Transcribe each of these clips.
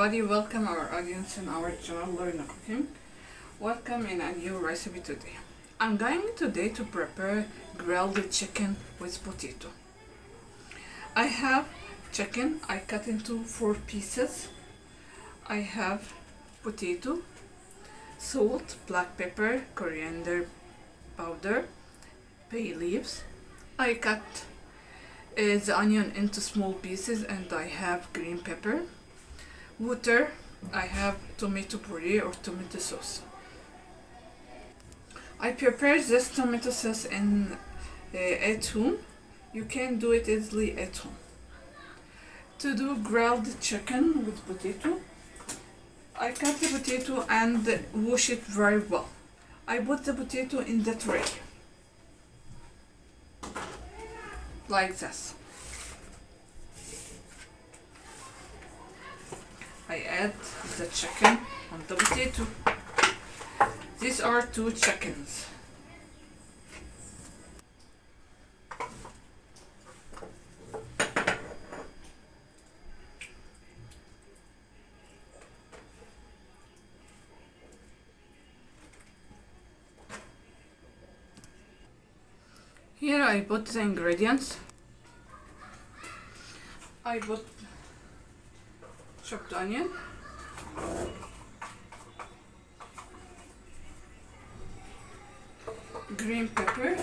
everybody, welcome our audience in our channel Learn Cooking. Welcome in a new recipe today. I'm going today to prepare grilled chicken with potato. I have chicken, I cut into 4 pieces. I have potato, salt, black pepper, coriander powder, bay leaves. I cut the onion into small pieces, and I have green pepper. Water, I have tomato puree or tomato sauce. I prepare this tomato sauce at home. You can do it easily at home. To do grilled chicken with potato, I cut the potato and wash it very well. I put the potato in the tray like this. I add the chicken on the potato. These are 2 chickens. Here I put the ingredients. I put chopped onion, green pepper,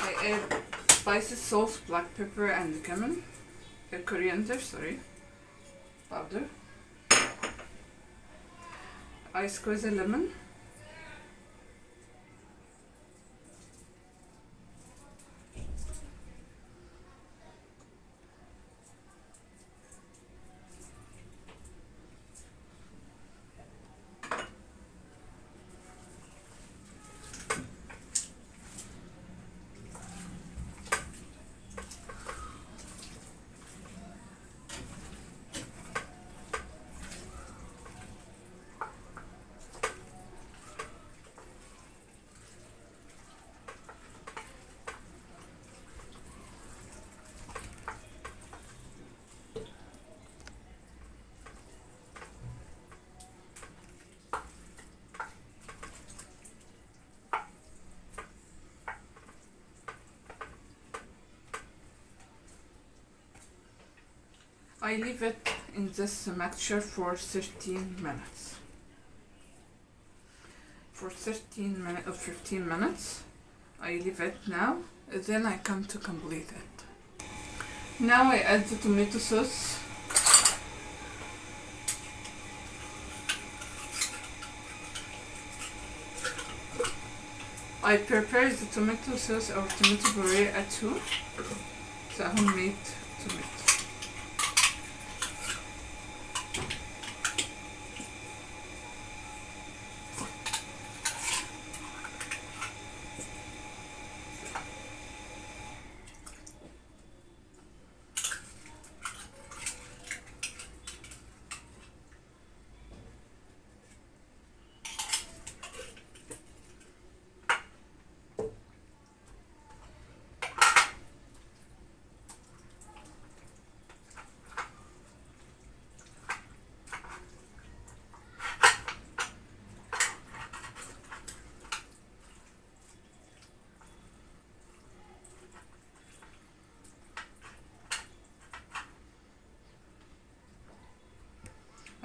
I add spices, salt, black pepper and cumin, coriander, powder. I squeeze a lemon. I leave it in this mixture for 13 minutes. For 13 minutes or 15 minutes, I leave it now. Then I come to complete it. Now I add the tomato sauce. I prepare the tomato sauce or tomato puree at home. The homemade tomato.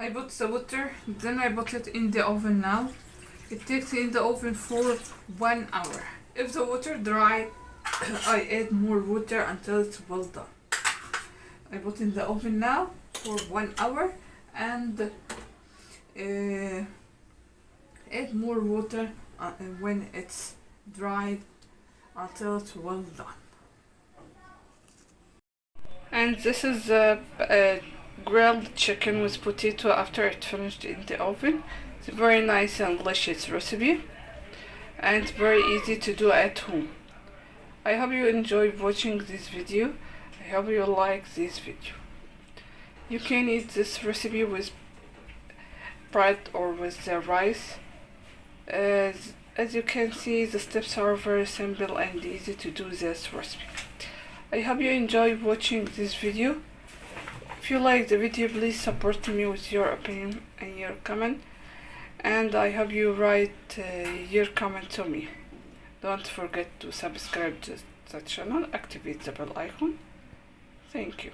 I put the water, then I put it in the oven now. It takes in the oven for 1 hour. If the water dry, I add more water until it's well done. I put in the oven now for 1 hour and add more water when it's dried until it's well done. And this is grilled chicken with potato after it finished in the oven. It's a very nice and delicious recipe, and very easy to do at home. I hope you enjoyed watching this video. I hope you like this video. You can eat this recipe with bread or with the rice. As you can see, the steps are very simple and easy to do this recipe. I hope you enjoyed watching this video. If you like the video, please support me with your opinion and your comment, and I hope you write your comment to me. Don't forget to subscribe to the channel, activate the bell icon. Thank you.